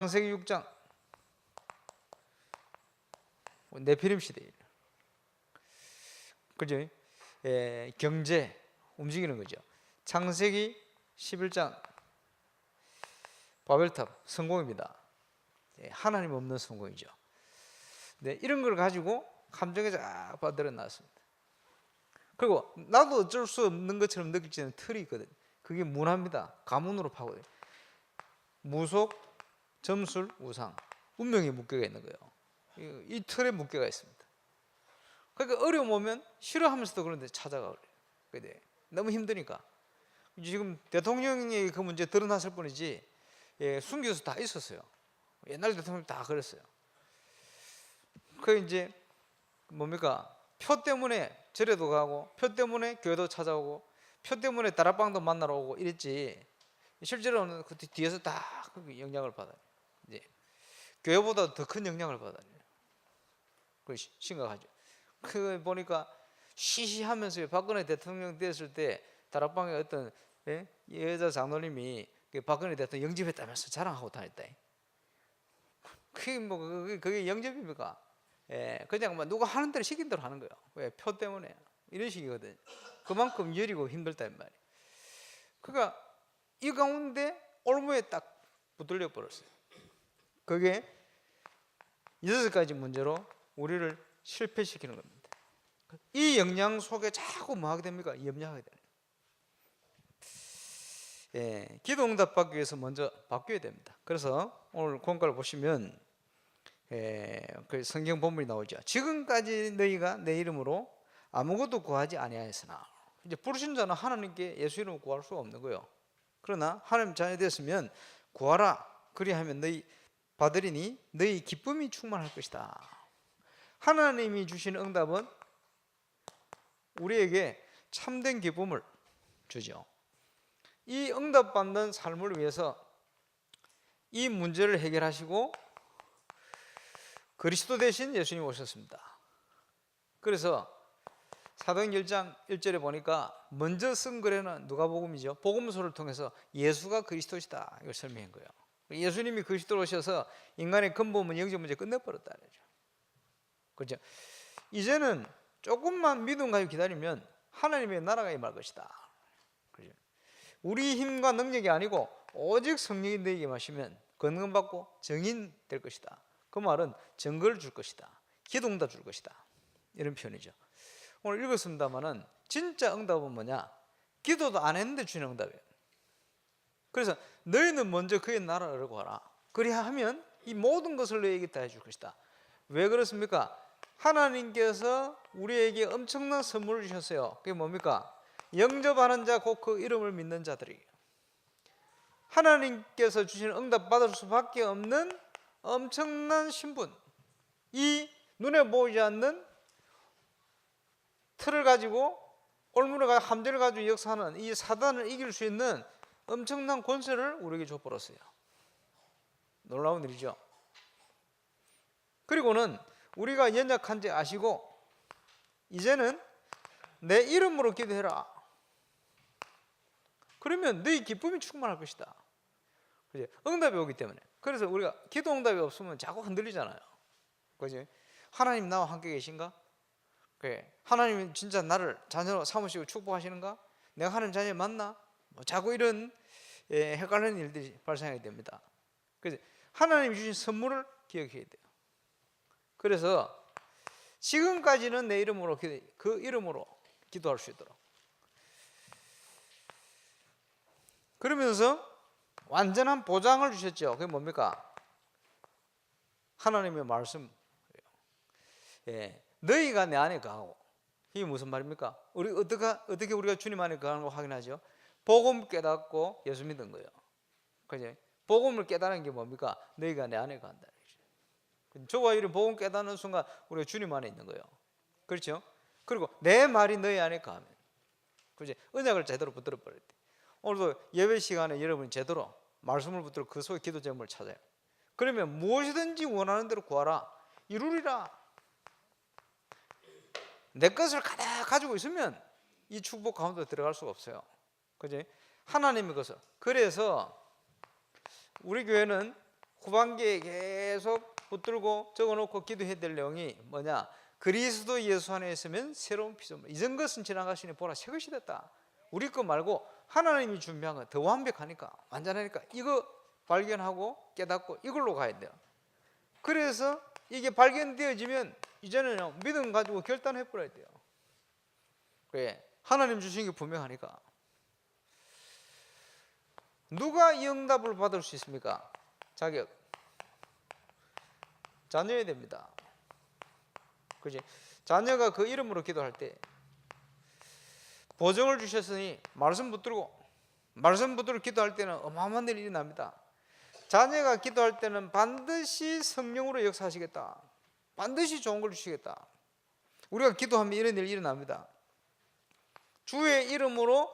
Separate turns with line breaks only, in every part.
창세기 6장 네피림 시대예요. 그죠? 경제 움직이는 거죠. 창세기 11장 바벨탑 성공입니다. 하나님 없는 성공이죠. 네, 이런 걸 가지고 감정에 쫙 받들어 놨습니다. 그리고 나도 어쩔 수 없는 것처럼 느낄지는 틀이 있거든요. 그게 문화입니다. 가문으로 파고들어요. 무속, 점술, 우상, 운명의 묶여가 있는 거예요. 이 틀에 묶여가 있습니다. 그러니까 어려움 오면 싫어하면서도 그런데 찾아가 그래요. 너무 힘드니까. 지금 대통령이 그 문제 드러났을 뿐이지 숨겨서 다 있었어요. 옛날 대통령 다 그랬어요. 그 이제 뭡니까? 표 때문에 절에도 가고, 표 때문에 교회도 찾아오고, 표 때문에 다락방도 만나러 오고 이랬지. 실제로는 그 뒤에서 다 그 영향을 받아요. 이제 교회보다 더 큰 영향을 받아요. 그 심각하죠. 그 보니까 시시하면서 박근혜 대통령 됐을 때 다락방에 어떤 여자 장로님이 박근혜 대통령 영접했다면서 자랑하고 다녔다. 그게 뭐 그게 영접입니까? 그냥 뭐 누가 하는 대로 시킨 대로 하는 거예요. 왜? 표 때문에. 이런 식이거든요. 그만큼 여리고 힘들단 말이에요. 그러니까 이 가운데 올무에 딱 붙들려 버렸어요. 그게 6가지 문제로 우리를 실패시키는 겁니다. 이 영향 속에 자꾸 뭐 하게 됩니까? 염려하게 되는. 기도 응답 받기 위해서 먼저 바뀌어야 됩니다. 그래서 오늘 공과를 보시면 그 성경 본문이 나오죠. 지금까지 너희가 내 이름으로 아무것도 구하지 아니하였으나, 이제 부르신 자는 하나님께 예수 이름으로 구할 수 없는 거예요. 그러나 하나님 자녀 되었으면 구하라. 그리하면 너희 받으리니 너희 기쁨이 충만할 것이다. 하나님이 주시는 응답은 우리에게 참된 기쁨을 주죠. 이 응답받는 삶을 위해서 이 문제를 해결하시고 그리스도 대신 예수님이 오셨습니다. 그래서 사도행전 1장 1절에 보니까 먼저 쓴 글에는 누가복음이죠. 복음서를 통해서 예수가 그리스도시다 이걸 설명한 거예요. 예수님이 그리스도로 오셔서 인간의 근본은 영적 문제 끝내버렸다. 그렇죠? 이제는 조금만 믿음 가지고 기다리면 하나님의 나라가 임할 것이다. 그렇죠? 우리 힘과 능력이 아니고 오직 성령이 너에게 임하시면 건강받고 정인 될 것이다. 그 말은 증거를 줄 것이다. 기도 응답 줄 것이다. 이런 표현이죠. 오늘 읽었습니다만은 진짜 응답은 뭐냐? 기도도 안 했는데 주는 응답이에요. 그래서 너희는 먼저 그의 나라를 구하라. 그리야 하면 이 모든 것을 너희에게 다 해줄 것이다. 왜 그렇습니까? 하나님께서 우리에게 엄청난 선물을 주셨어요. 그게 뭡니까? 영접하는 자 곧 그 이름을 믿는 자들이 하나님께서 주시는 응답 받을 수밖에 없는 엄청난 신분, 이 눈에 보이지 않는 틀을 가지고 올무를 가지고 함정을 가지고 역사하는 이 사단을 이길 수 있는 엄청난 권세를 우리에게 줘버렸어요. 놀라운 일이죠. 그리고는 우리가 연약한지 아시고 이제는 내 이름으로 기도해라. 그러면 너희 기쁨이 충만할 것이다. 그죠? 응답이 오기 때문에. 그래서 우리가 기도 응답이 없으면 자꾸 흔들리잖아요. 그죠? 하나님 나와 함께 계신가? 하나님이 진짜 나를 자녀로 삼으시고 축복하시는가? 내가 하나님 자녀 맞나? 자꾸 이런 헷갈리는 일들이 발생하게 됩니다. 그래서 하나님이 주신 선물을 기억해야 돼요. 그래서 지금까지는 내 이름으로 그 이름으로 기도할 수 있도록. 그러면서 완전한 보장을 주셨죠. 그게 뭡니까? 하나님의 말씀. 너희가 내 안에 거하고. 이게 무슨 말입니까? 우리 어떻게 우리가 주님 안에 거하는 거 확인하죠? 복음 깨닫고 예수 믿는 거예요. 그죠? 복음을 깨닫는 게 뭡니까? 너희가 내 안에 거한다. 저와 이런 복음 깨닫는 순간 우리가 주님 안에 있는 거예요. 그렇죠? 그리고 내 말이 너희 안에 거하면, 그죠? 언약을 제대로 붙들어 버릴 때. 오늘도 예배 시간에 여러분이 제대로 말씀을 붙들어 그 속에 기도 제목을 찾아요. 그러면 무엇이든지 원하는 대로 구하라. 이루리라. 내 것을 가득 가지고 있으면 이 축복 가운데 들어갈 수가 없어요. 그죠? 하나님의 것을. 그래서 우리 교회는 후반기에 계속 붙들고 적어놓고 기도해야 될 내용이 뭐냐? 그리스도 예수 안에 있으면 새로운 피조물. 이전 것은 지나가시니 보라 새 것이 됐다. 우리 거 말고 하나님이 준비한 거 더 완벽하니까, 완전하니까 이거 발견하고 깨닫고 이걸로 가야 돼요. 그래서 이게 발견되어지면 이제는 믿음 가지고 결단해 버려야 돼요. 왜? 하나님 주신 게 분명하니까. 누가 이 응답을 받을 수 있습니까? 자격. 자녀야 됩니다. 그지? 자녀가 그 이름으로 기도할 때 보증을 주셨으니 말씀 붙들고, 말씀 붙들고 기도할 때는 어마어마한 일이 납니다. 자녀가 기도할 때는 반드시 성령으로 역사하시겠다. 반드시 좋은 걸 주시겠다. 우리가 기도하면 이런 일이 일어납니다. 주의 이름으로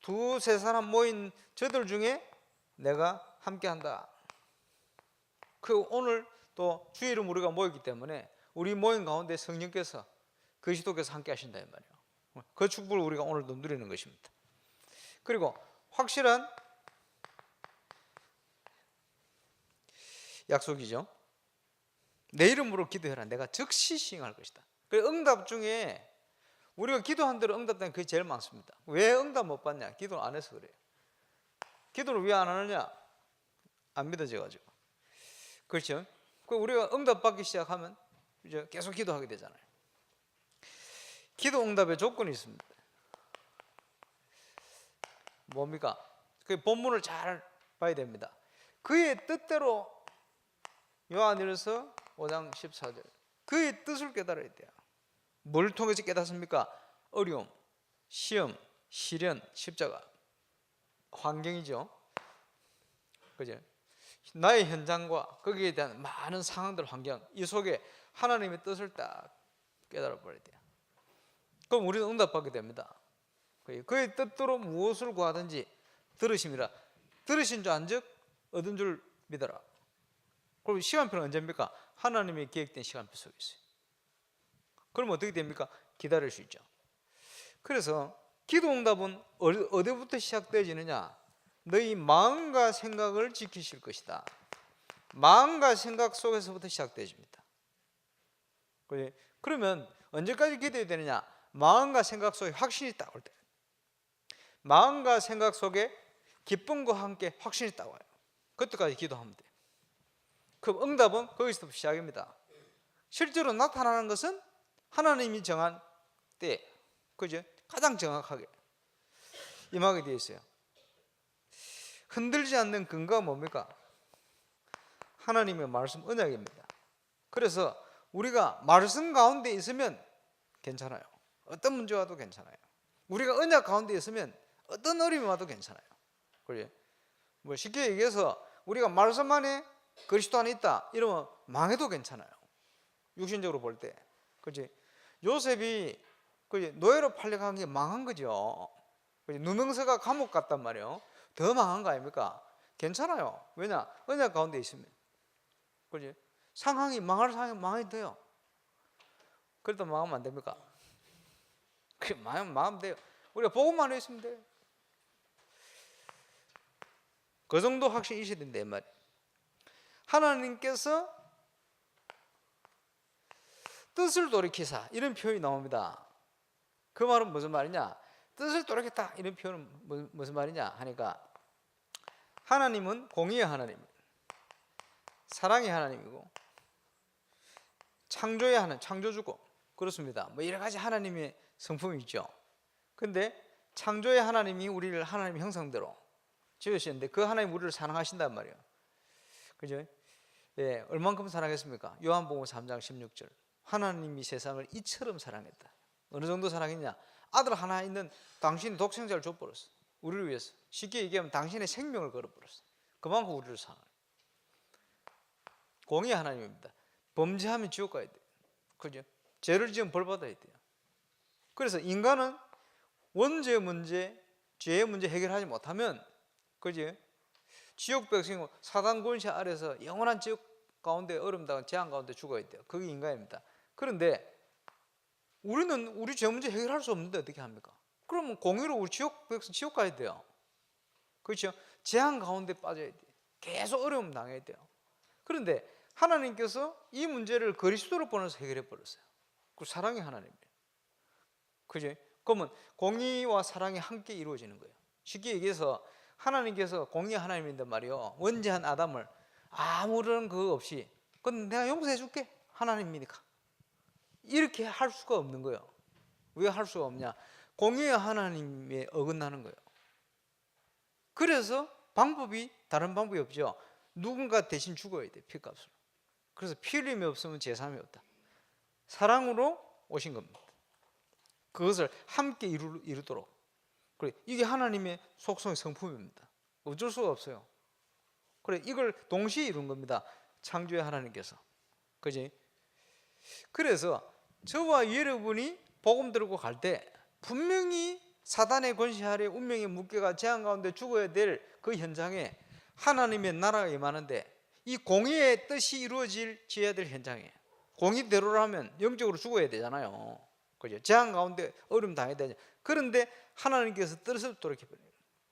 두세 사람 모인 저들 중에 내가 함께한다. 그 오늘 또 주의 이름 우리가 모였기 때문에 우리 모임 가운데 성령께서 그리스도께서 함께 하신다 이 말이에요. 그 축복을 우리가 오늘도 누리는 것입니다. 그리고 확실한 약속이죠. 내 이름으로 기도해라. 내가 즉시 시행할 것이다. 그 응답 중에 우리가 기도한 대로 응답되는 그게 제일 많습니다. 왜 응답 못 받냐? 기도를 안 해서 그래요. 기도를 왜 안 하느냐? 안 믿어져가지고. 그렇죠? 그 우리가 응답 받기 시작하면 이제 계속 기도하게 되잖아요. 기도 응답의 조건이 있습니다. 뭡니까? 그 본문을 잘 봐야 됩니다. 그의 뜻대로, 요한일서 5장 14절. 그의 뜻을 깨달아야 돼요. 뭘 통해서 깨닫습니까? 어려움, 시험, 시련, 십자가, 환경이죠. 그죠? 나의 현장과 거기에 대한 많은 상황들, 환경, 이 속에 하나님의 뜻을 딱 깨달아 버려야 돼요. 그럼 우리는 응답받게 됩니다. 그의 뜻대로 무엇을 구하든지 들으심이라. 들으신 줄 안즉 얻은 줄 믿어라. 그럼 시간표는 언제입니까? 하나님의 계획된 시간표 속에 있어요. 그럼 어떻게 됩니까? 기다릴 수 있죠. 그래서 기도 응답은 어디부터 시작되어지느냐? 너희 마음과 생각을 지키실 것이다. 마음과 생각 속에서부터 시작되어집니다. 그러면 언제까지 기도해야 되느냐? 마음과 생각 속에 확신이 딱 올 때. 마음과 생각 속에 기쁨과 함께 확신이 딱 와요. 그때까지 기도하면 돼요. 그럼 응답은 거기서부터 시작입니다. 실제로 나타나는 것은 하나님이 정한 때, 그죠? 가장 정확하게 임하게 되어 있어요. 흔들지 않는 근거가 뭡니까? 하나님의 말씀 언약입니다. 그래서 우리가 말씀 가운데 있으면 괜찮아요. 어떤 문제 와도 괜찮아요. 우리가 언약 가운데 있으면 어떤 어려움이 와도 괜찮아요. 그래? 뭐 쉽게 얘기해서 우리가 말씀 안에 그리스도 안에 있다 이러면 망해도 괜찮아요. 육신적으로 볼 때, 그렇지? 요셉이 노예로 팔려간 게 망한 거죠. 누명서가 감옥 갔단 말이에요. 더 망한 거 아닙니까? 괜찮아요. 왜냐? 언약 가운데 있으면. 그렇지? 상황이 망할 상황이 망해도 돼요. 그래도 망하면 안 됩니까? 망하면 돼요. 우리가 복음만 있으면 돼요. 그 정도 확신이 있어야 된다 이 말이에요. 하나님께서 뜻을 돌이키사 이런 표현이 나옵니다. 그 말은 무슨 말이냐? 뜻을 돌이켰다 이런 표현은 무슨 말이냐 하니까, 하나님은 공의의 하나님, 사랑의 하나님이고 창조의 하나님, 창조주고 그렇습니다. 뭐 여러 가지 하나님의 성품이 있죠. 근데 창조의 하나님이 우리를 하나님의 형상대로 지으셨는데 그 하나님 우리를 사랑하신단 말이에요. 그죠? 예, 얼만큼 사랑했습니까? 요한복음 3장 16절. 하나님이 세상을 이처럼 사랑했다. 어느 정도 사랑했냐? 아들 하나 있는 당신이 독생자를 줘버렸어. 우리를 위해서. 쉽게 얘기하면 당신의 생명을 걸어버렸어. 그만큼 우리를 사랑해요. 공의 하나님입니다. 범죄하면 지옥 가야 돼요. 그죠? 죄를 지으면 벌 받아야 돼요. 그래서 인간은 원죄의 문제, 죄의 문제 해결하지 못하면, 그지? 지옥 백성, 사단 권세 아래서 영원한 지옥 가운데, 얼음당 재앙 가운데 죽어야 돼요. 그게 인간입니다. 그런데 우리는 우리 죄 문제 해결할 수 없는데 어떻게 합니까? 그러면 공의로 우리 지옥 백성 지옥 가야 돼요. 그렇죠? 재앙 가운데 빠져야 돼요. 계속 어려움 당해야 돼요. 그런데 하나님께서 이 문제를 그리스도로 보내서 해결해 버렸어요. 그 사랑의 하나님이에요. 그죠? 그러면 공의와 사랑이 함께 이루어지는 거예요. 쉽게 얘기해서 하나님께서 공의 하나님인데 말이요, 원죄한 아담을 아무런 그거 없이 그건 내가 용서해 줄게, 하나님이니까, 이렇게 할 수가 없는 거예요. 왜 할 수가 없냐? 공의의 하나님에 어긋나는 거예요. 그래서 방법이, 다른 방법이 없죠. 누군가 대신 죽어야 돼, 피값으로. 그래서 피 흘림이 없으면 제삼이 없다. 사랑으로 오신 겁니다. 그것을 함께 이루도록. 그래, 이게 하나님의 속성의 성품입니다. 어쩔 수가 없어요. 그래, 이걸 동시에 이룬 겁니다. 창조의 하나님께서. 그지? 그래서 저와 여러분이 복음 들고 갈 때 분명히 사단의 권세 아래 운명의 무게가 재앙 가운데 죽어야 될 그 현장에 하나님의 나라가 임하는데, 이 공의의 뜻이 이루어져야 될 현장에 공의대로라면 영적으로 죽어야 되잖아요. 그죠? 재앙 가운데 어려움 당해야 되죠. 그런데 하나님께서 뜻을 돌이켜버려요.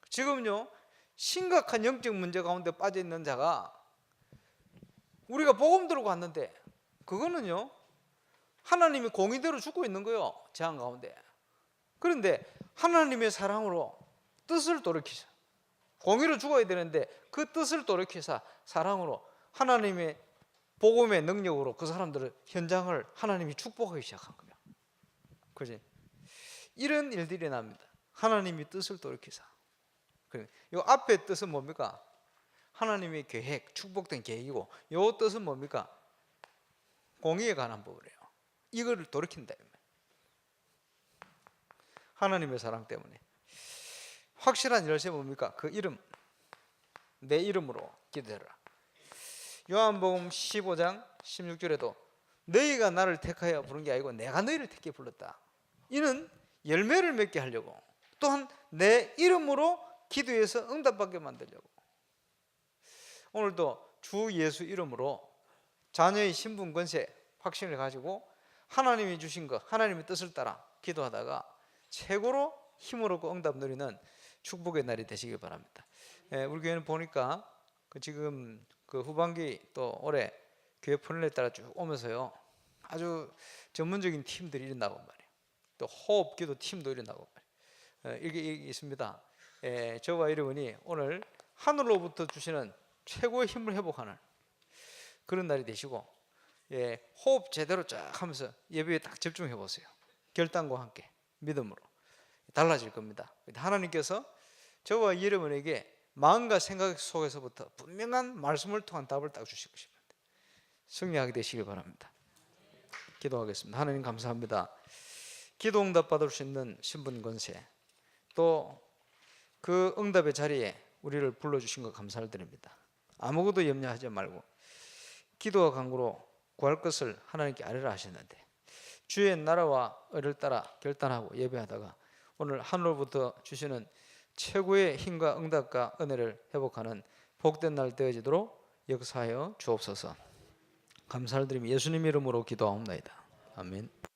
지금요, 심각한 영적 문제 가운데 빠져 있는 자가 우리가 복음 들고 갔는데, 그거는요, 하나님이 공의대로 죽고 있는 거예요, 재앙 가운데. 그런데 하나님의 사랑으로 뜻을 돌이키자. 공의로 죽어야 되는데 그 뜻을 돌이켜서 사랑으로 하나님의 복음의 능력으로 그 사람들의 현장을 하나님이 축복하기 시작한 거예요. 그지? 이런 일들이 납니다. 하나님이 뜻을 돌이키사. 이 앞에 뜻은 뭡니까? 하나님의 계획, 축복된 계획이고, 이 뜻은 뭡니까? 공의에 관한 부분이에요. 이거를 돌이킨다. 하나님의 사랑 때문에. 확실한 열쇠 뭡니까? 그 이름, 내 이름으로 기도해라. 요한복음 15장 16절에도 너희가 나를 택하여 부른 게 아니고 내가 너희를 택해 불렀다. 이는 열매를 맺게 하려고, 또한 내 이름으로 기도해서 응답받게 만들려고. 오늘도 주 예수 이름으로 자녀의 신분 권세 확신을 가지고 하나님이 주신 것, 하나님의 뜻을 따라 기도하다가 최고로 힘을 얻고 응답 누리는 축복의 날이 되시길 바랍니다. 우리 교회는 보니까 지금 후반기 또 올해 교회 플랜에 따라 쭉 오면서요, 아주 전문적인 팀들이 일어나고 말이에요. 또 호흡 기도 팀도 일어나고 말이에요. 이게 있습니다. 저와 여러분이 오늘 하늘로부터 주시는 최고의 힘을 회복하는 그런 날이 되시고, 호흡 제대로 쫙 하면서 예배에 딱 집중해 보세요. 결단과 함께 믿음으로 달라질 겁니다. 하나님께서 저와 여러분에게 마음과 생각 속에서부터 분명한 말씀을 통한 답을 딱 주실 것입니다. 승리하게 되시길 바랍니다. 기도하겠습니다. 하나님 감사합니다. 기도 응답 받을 수 있는 신분 권세, 또 그 응답의 자리에 우리를 불러주신 것 감사를 드립니다. 아무것도 염려하지 말고 기도와 간구로 구할 것을 하나님께 아뢰라 하셨는데, 주의 나라와 의를 따라 결단하고 예배하다가 오늘 하늘로부터 주시는 최고의 힘과 응답과 은혜를 회복하는 복된 날 되어지도록 역사하여 주옵소서. 감사를 드리며 예수님 이름으로 기도하옵나이다. 아멘.